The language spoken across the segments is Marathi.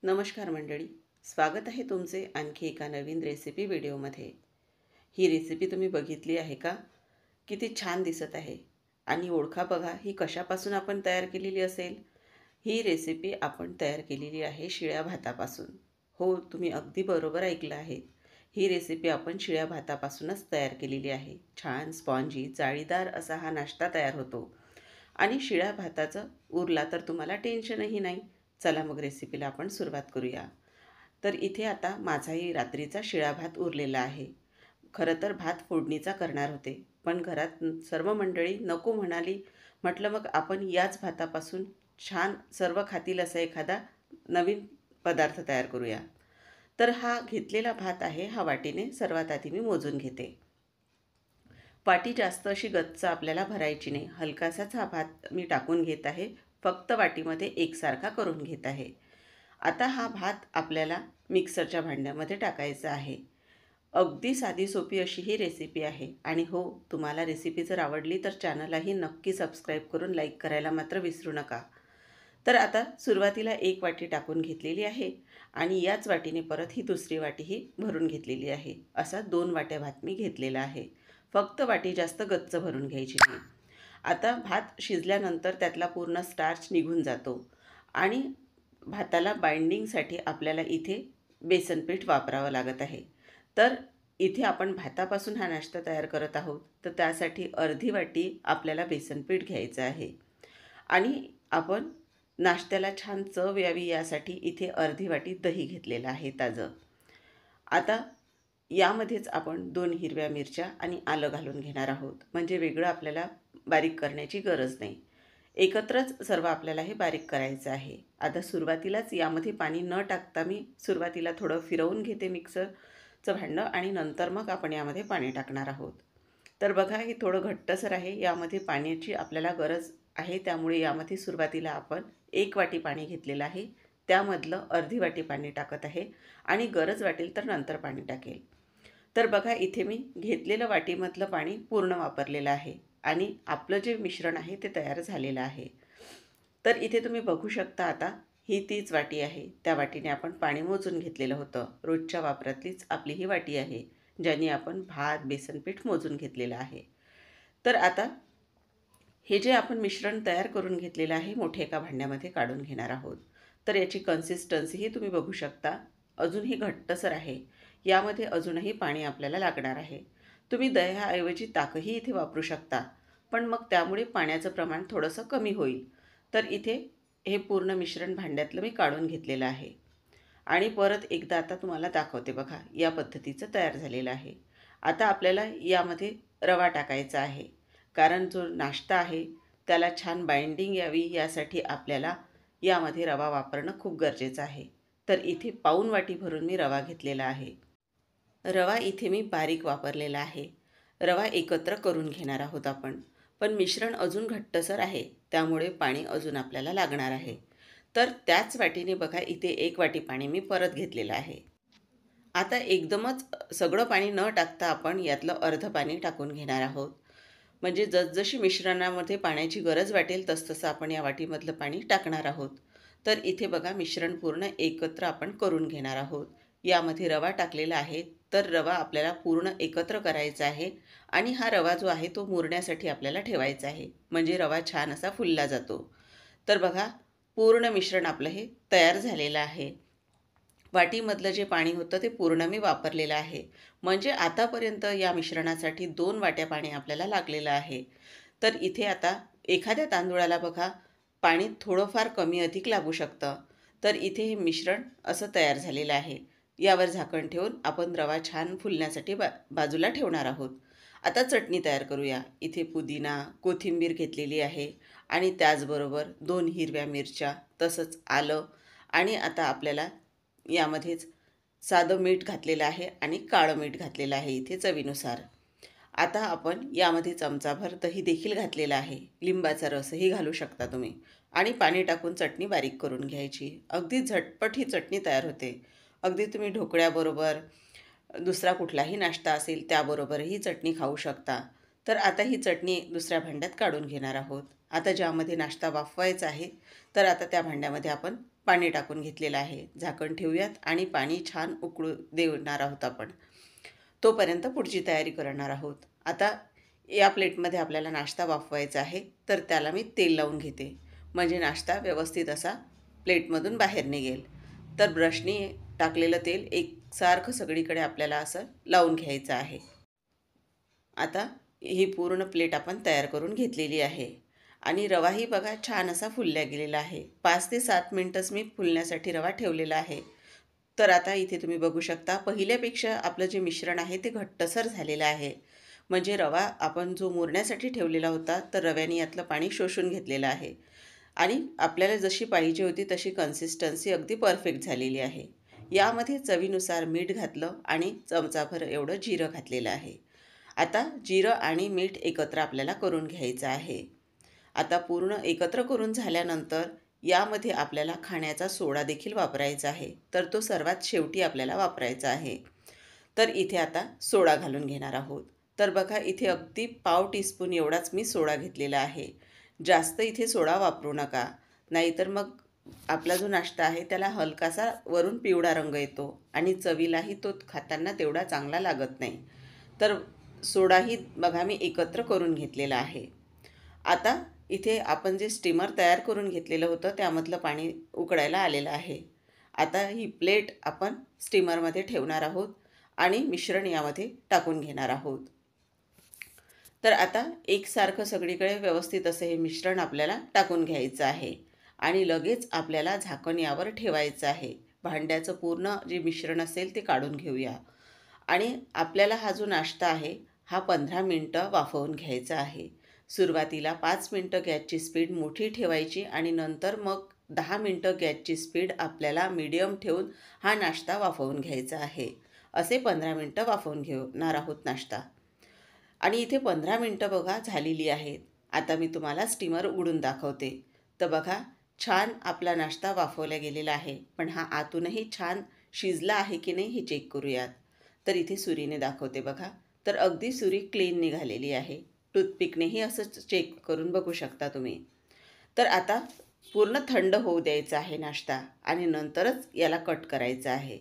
नमस्कार मंडळी, स्वागत आहे तुमचे आणखी एका नवीन रेसिपी व्हिडिओमध्ये। ही रेसिपी तुम्ही बघितली आहे का? किती छान दिसत आहे आणि ओळखा बघा ही कशापासून आपण तयार केलेली असेल? ही रेसिपी आपण तयार केलेली आहे शिळ्या भातापासून। हो, तुम्ही अगदी बरोबर ऐकलं आहे। ही रेसिपी आपण शिळ्या भातापासूनच तयार केलेली आहे। छान स्पॉन्जी, जाळीदार असा हा नाश्ता तयार होतो आणि शिळ्या भाताचं उरला तर तुम्हाला टेन्शनही नाही। चला मग रेसिपीला आपण सुरुवात करूया। तर इथे आता माझाही रात्रीचा शिळा भात उरलेला आहे। खरं तर भात फोडणीचा करणार होते, पण घरात सर्व मंडळी नको म्हणाली। म्हटलं मग आपण याच भातापासून छान सर्व खातील असा एखादा नवीन पदार्थ तयार करूया। तर हा घेतलेला भात आहे, हा वाटीने सर्वात आधी मी मोजून घेते। वाटी जास्त अशी गच्च आपल्याला भरायची नाही, हलकासाच हा भात मी टाकून घेत आहे। फक्त वाटीमध्ये एकसारखा करून घेत आहे। आता हा भात आपल्याला मिक्सरच्या भांड्यामध्ये टाकायचा आहे। अगदी साधी सोपी अशी ही रेसिपी आहे आणि हो, तुम्हाला रेसिपी जर आवडली तर चॅनललाही नक्की सबस्क्राईब करून लाईक करायला मात्र विसरू नका। तर आता सुरुवातीला एक वाटी टाकून घेतलेली आहे आणि याच वाटीने परत ही दुसरी वाटीही भरून घेतलेली आहे। असा 2 वाट्या भात मी घेतलेला आहे। फक्त वाटी जास्त गच्च भरून घ्यायची नाही। आता भात शिजल्यानंतर त्यातला पूर्ण स्टार्च निघून जातो आणि भाताला बाइंडिंगसाठी आपल्याला इथे बेसन पीठ वापरावं लागत आहे। तर इथे आपण भातापासून हा नाश्ता तयार करत आहोत, तर त्यासाठी अर्धी वाटी आपल्याला बेसन पीठ घ्यायचं आहे आणि आपण नाश्त्याला छान चव यावी यासाठी इथे अर्धी वाटी दही घेतलेलं आहे ताजं। आता यामध्येच आपण 2 हिरव्या मिरच्या आणि आलं घालून घेणार आहोत, म्हणजे वेगळं आपल्याला बारीक करण्याची गरज नाही। एकत्रच सर्व आपल्याला हे बारीक करायचं आहे। आता सुरुवातीलाच यामध्ये पाणी न टाकता मी सुरुवातीला थोडं फिरवून घेते मिक्सरचं भांडं आणि नंतर मग आपण यामध्ये पाणी टाकणार आहोत। तर बघा हे थोडं घट्टसर आहे, यामध्ये पाण्याची आपल्याला गरज आहे, त्यामुळे यामध्ये सुरुवातीला आपण 1 वाटी पाणी घेतलेलं आहे, त्यामधलं अर्धी वाटी पाणी टाकत आहे आणि गरज वाटेल तर नंतर पाणी टाकेल। तर बघा इथे मी घेतलेलं वाटीमधलं पाणी पूर्ण वापरलेलं आहे आणि आपलं जे मिश्रण आहे ते तयार झालेलं आहे। तर इथे तुम्ही बघू शकता आता ही तीच वाटी आहे, त्या वाटीने आपण पाणी मोजून घेतलेलं होतं। रोजच्या वापरातलीच आपली ही वाटी आहे, ज्याने आपण भात, बेसन पीठ मोजून घेतलेलं आहे। तर आता हे जे आपण मिश्रण तयार करून घेतलेलं आहे, मोठ्या एका भांड्यामध्ये काढून घेणार आहोत। तर याची कन्सिस्टन्सीही तुम्ही बघू शकता, अजूनही घट्टसर आहे। यामध्ये अजूनही पाणी आपल्याला लागणार आहे। तुम्ही दह्याऐवजी ताकही इथे वापरू शकता, पण मग त्यामुळे पाण्याचं प्रमाण थोडंसं कमी होईल। तर इथे हे पूर्ण मिश्रण भांड्यातलं मी काढून घेतलेलं आहे आणि परत एकदा आता तुम्हाला दाखवते बघा, या पद्धतीचं तयार झालेलं आहे। आता आपल्याला यामध्ये रवा टाकायचा आहे, कारण जो नाश्ता आहे त्याला छान बाइंडिंग यावी यासाठी आपल्याला यामध्ये रवा वापरणं खूप गरजेचं आहे। तर इथे पाऊण वाटी भरून मी रवा घेतलेला आहे। रवा इथे मी बारीक वापरलेला आहे। रवा एकत्र करून घेणार आहोत आपण, पण मिश्रण अजून घट्टसर आहे, त्यामुळे पाणी अजून आपल्याला लागणार आहे। तर त्याच वाटीने बघा इथे 1 वाटी पाणी मी परत घेतलेलं आहे। आता एकदमच सगळं पाणी न टाकता आपण यातलं अर्धं पाणी टाकून घेणार आहोत, म्हणजे जसजशी मिश्रणामध्ये पाण्याची गरज वाटेल तसतसं आपण या वाटीमधलं पाणी टाकणार आहोत। तर इथे बघा मिश्रण पूर्ण एकत्र आपण करून घेणार आहोत। यामध्ये रवा टाकलेला आहे, तर रवा आपल्याला पूर्ण एकत्र करायचा आहे आणि हा रवा जो आहे तो मुरण्यासाठी आपल्याला ठेवायचा आहे, म्हणजे रवा छान असा फुलला जातो। तर बघा पूर्ण मिश्रण आपलं हे तयार झालेलं आहे। वाटीमधलं जे पाणी होतं ते पूर्ण मी वापरलेलं आहे, म्हणजे आतापर्यंत या मिश्रणासाठी 2 वाट्या पाणी आपल्याला लागलेलं आहे। तर इथे आता एखाद्या तांदूळाला बघा पाणी थोडंफार कमी अधिक लागू शकतं। तर इथे हे मिश्रण असं तयार झालेलं आहे। यावर झाकण ठेवून आपण रवा छान फुलण्यासाठी बाजूला ठेवणार आहोत। आता चटणी तयार करूया। इथे पुदिना, कोथिंबीर घेतलेली आहे आणि त्याचबरोबर 2 हिरव्या मिरच्या, तसंच आलं आणि आता आपल्याला यामध्येच साधं मीठ घातलेलं आहे आणि काळं मीठ घातलेलं आहे इथे चवीनुसार। आता आपण यामध्ये चमचाभर दही देखील घातलेलं आहे, लिंबाचा रसही घालू शकता तुम्ही आणि पाणी टाकून चटणी बारीक करून घ्यायची। अगदी झटपट ही चटणी तयार होते। अगदी तुम्ही ढोकळ्याबरोबर, दुसरा कुठलाही नाश्ता असेल त्याबरोबरही चटणी खाऊ शकता। तर आता ही चटणी दुसऱ्या भांड्यात काढून घेणार आहोत। आता ज्यामध्ये नाश्ता वाफवायचा आहे, तर आता त्या भांड्यामध्ये आपण पाणी टाकून घेतलेलं आहे. झाकण ठेवूयात आणि पाणी छान उकळू देणार आहोत आपण. तोपर्यंत पुढची तयारी करणार आहोत. आता या प्लेटमध्ये आपल्याला नाश्ता वाफवायचा आहे, तर त्याला मी तेल लावून घेते, म्हणजे नाश्ता व्यवस्थित असा प्लेटमधून बाहेर निघेल. तर ब्रशनी टाकलेलं तेल एकसारखं सगळीकडे आपल्याला असं लावून घ्यायचं आहे. आता ही पूर्ण प्लेट आपण तयार करून घेतलेली आहे आणि रवाही बघा छान असा फुलल्या गेलेला आहे. 5 ते 7 मिनटंच मी फुलण्यासाठी रवा ठेवलेला आहे. तर आता इथे तुम्ही बघू शकता पहिल्यापेक्षा आपलं जे मिश्रण आहे ते घट्टसर झालेलं आहे. म्हणजे रवा आपण जो मुरण्यासाठी ठेवलेला होता, तर रव्याने यातलं पाणी शोषून घेतलेलं आहे आणि आपल्याला जशी पाहिजे होती तशी कन्सिस्टन्सी अगदी परफेक्ट झालेली आहे. यामध्ये चवीनुसार मीठ घातलं आणि चमचाभर एवढं जिरं घातलेलं आहे. आता जिरं आणि मीठ एकत्र आपल्याला करून घ्यायचं आहे. आता पूर्ण एकत्र करून झाल्यानंतर यामध्ये आपल्याला खाण्याचा सोडा देखील वापरायचा आहे. तर तो सर्वात शेवटी आपल्याला वापरायचा आहे. तर इथे आता सोडा घालून घेणार आहोत. तर बघा इथे अगदी पाव टीस्पून एवढाच मी सोडा घेतलेला आहे. जास्त इथे सोडा वापरू नका, नाहीतर मग आपला जो नाश्ता आहे त्याला हलकासा वरून पिवळा रंग येतो आणि चवीलाही तो खाताना तेवढा चांगला लागत नाही. तर सोडाही बघा मी एकत्र करून घेतलेला आहे. आता इथे आपण जे स्टीमर तयार करून घेतलेलं होतं त्यामधलं पाणी उकळायला आलेलं आहे. आता ही प्लेट आपण स्टीमरमध्ये ठेवणार आहोत आणि मिश्रण यामध्ये टाकून घेणार आहोत. तर आता एकसारखं सगळीकडे व्यवस्थित असं हे मिश्रण आपल्याला टाकून घ्यायचं आहे आणि लगेच आपल्याला झाकण यावर ठेवायचं आहे. भांड्याचं पूर्ण जे मिश्रण असेल ते काढून घेऊया आणि आपल्याला हा जो नाश्ता आहे हा 15 मिनटं वाफवून घ्यायचा आहे. सुरुवातीला 5 मिनटं गॅसची स्पीड मोठी ठेवायची आणि नंतर मग 10 मिनटं गॅसची स्पीड आपल्याला मीडियम ठेवून हा नाश्ता वाफवून घ्यायचा आहे. असे 15 मिनटं वाफवून घेणार आहोत नाश्ता. आणि इथे 15 मिनटं बघा झालेली आहेत. आता मी तुम्हाला स्टीमर उघडून दाखवते. तर बघा छान आपला नाश्ता वाफवला गेलेला आहे, पण हा आतूनही छान शिजला आहे की नाही हे चेक करूयात. तर इथे सुरीने दाखवते बघा. तर अगदी सुरी क्लीन निघालेली आहे. टूथपिकनेही असं चेक करून बघू शकता तुम्ही. तर आता पूर्ण थंड होऊ द्यायचा आहे नाश्ता आणि नंतरच याला कट करायचं आहे.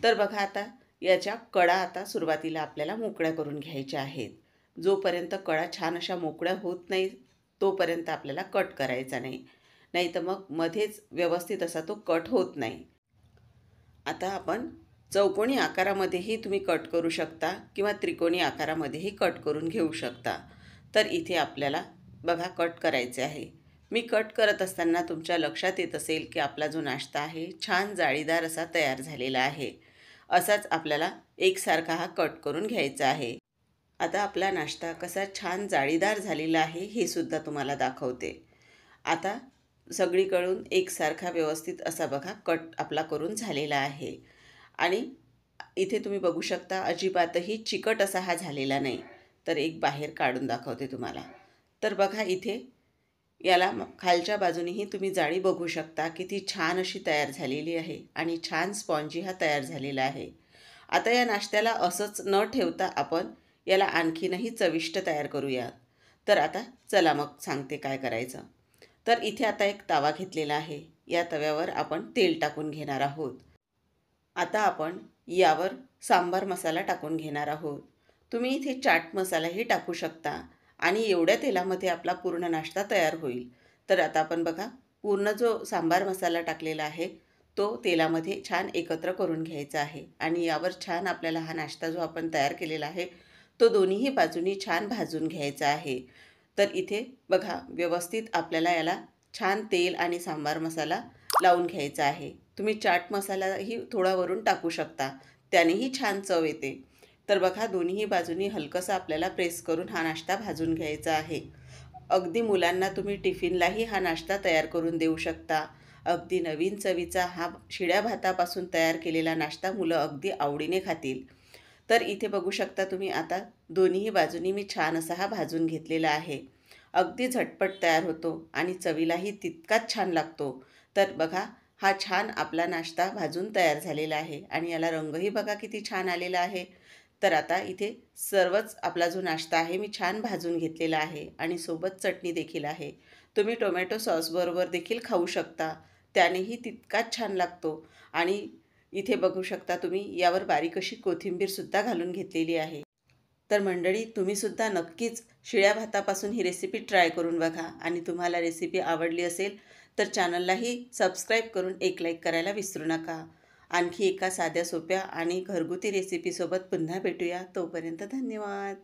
तर बघा आता याच्या कडा आता सुरुवातीला आपल्याला मोकळ्या करून घ्यायच्या आहेत. जोपर्यंत कडा छान अशा मोकळ्या होत नाही तोपर्यंत आपल्याला कट करायचा नाही, नाही तर मग मध्येच व्यवस्थित असा तो कट होत नाही. आता आपण चौकोनी आकारामध्येही तुम्ही कट करू शकता किंवा त्रिकोणी आकारामध्येही कट करून घेऊ शकता. तर इथे आपल्याला बघा कट करायचे आहे. मी कट करत असताना तुमच्या लक्षात येत असेल की आपला जो नाश्ता आहे छान जाळीदार असा तयार झालेला आहे. असाच आपल्याला एकसारखा हा कट करून घ्यायचा आहे. आता आपला नाश्ता कसा छान जाळीदार झालेला आहे हे सुद्धा तुम्हाला दाखवते. आता सगळीकडून एकसारखा व्यवस्थित असा बघा कट आपला करून झालेला आहे आणि इथे तुम्ही बघू शकता अजिबातही चिकट असा हा झालेला नाही. तर एक बाहेर काढून दाखवते तुम्हाला. तर बघा इथे याला खालच्या बाजूनेही तुम्ही जाळी बघू शकता किती छान अशी तयार झालेली आहे आणि छान स्पॉन्जी हा तयार झालेला आहे. आता या नाश्त्याला असंच न ठेवता आपण याला आणखीनही चविष्ट तयार करूया. तर आता चला मग सांगते काय करायचं. तर इथे आता एक तवा घेतलेला आहे. या तव्यावर आपण तेल टाकून घेणार आहोत. आता आपण यावर सांबार मसाला टाकून घेणार आहोत. तुम्ही इथे चाट मसालाही टाकू शकता आणि एवढ्या तेलामध्ये आपला पूर्ण नाश्ता तयार होईल. तर आता आपण बघा पूर्ण जो सांबार मसाला टाकलेला आहे तो तेलामध्ये छान एकत्र करून घ्यायचा आहे आणि यावर छान आपल्याला हा नाश्ता जो आपण तयार केलेला आहे तो दोन्हीही बाजूनी छान भाजून घ्यायचा आहे. तर इथे बघा व्यवस्थित आपल्याला याला छान तेल आणि सांबार मसाला लावून घ्यायचा आहे. तुम्ही चाट मसालाही थोडा वरून टाकू शकता, त्यानेही छान चव येते. तर बघा दोन्हीही बाजूनी हलकंसं आपल्याला प्रेस करून हा नाश्ता भाजून घ्यायचा आहे. अगदी मुलांना तुम्ही टिफिनलाही हा नाश्ता तयार करून देऊ शकता. अगदी नवीन चवीचा हा शिळ्या भातापासून तयार केलेला नाश्ता मुलं अगदी आवडीने खातील. तर इथे बघू शकता तुम्ही आता दोन्हीही बाजूनी मी छान असा हा भाजून घेतलेला आहे. अगदी झटपट तयार होतो आणि चवीलाही तितकाच छान लागतो. तर बघा हा छान आपला नाश्ता भाजून तयार झालेला आहे आणि याला रंगही बघा किती छान आलेला आहे. तर आता इथे सर्वच आपला जो नाश्ता आहे मी छान भाजून घेतलेला आहे आणि सोबत चटणी देखील आहे. तुम्ही टोमॅटो सॉसबरोबर देखील खाऊ शकता. त्यानेही तितकाच छान लागतो. आणि इथे बघू शकता तुम्ही, यावर बारीक अशी कोथिंबीरसुद्धा घालून घेतलेली आहे. तर मंडळी, तुम्हीसुद्धा नक्कीच शिळ्या भातापासून ही रेसिपी ट्राय करून बघा. आणि तुम्हाला रेसिपी आवडली असेल तर चॅनललाही सबस्क्राईब करून एक लाईक करायला विसरू नका. आणखी एका साध्या सोप्या आणि घरगुती रेसिपीसोबत पुन्हा भेटूया. तोपर्यंत धन्यवाद.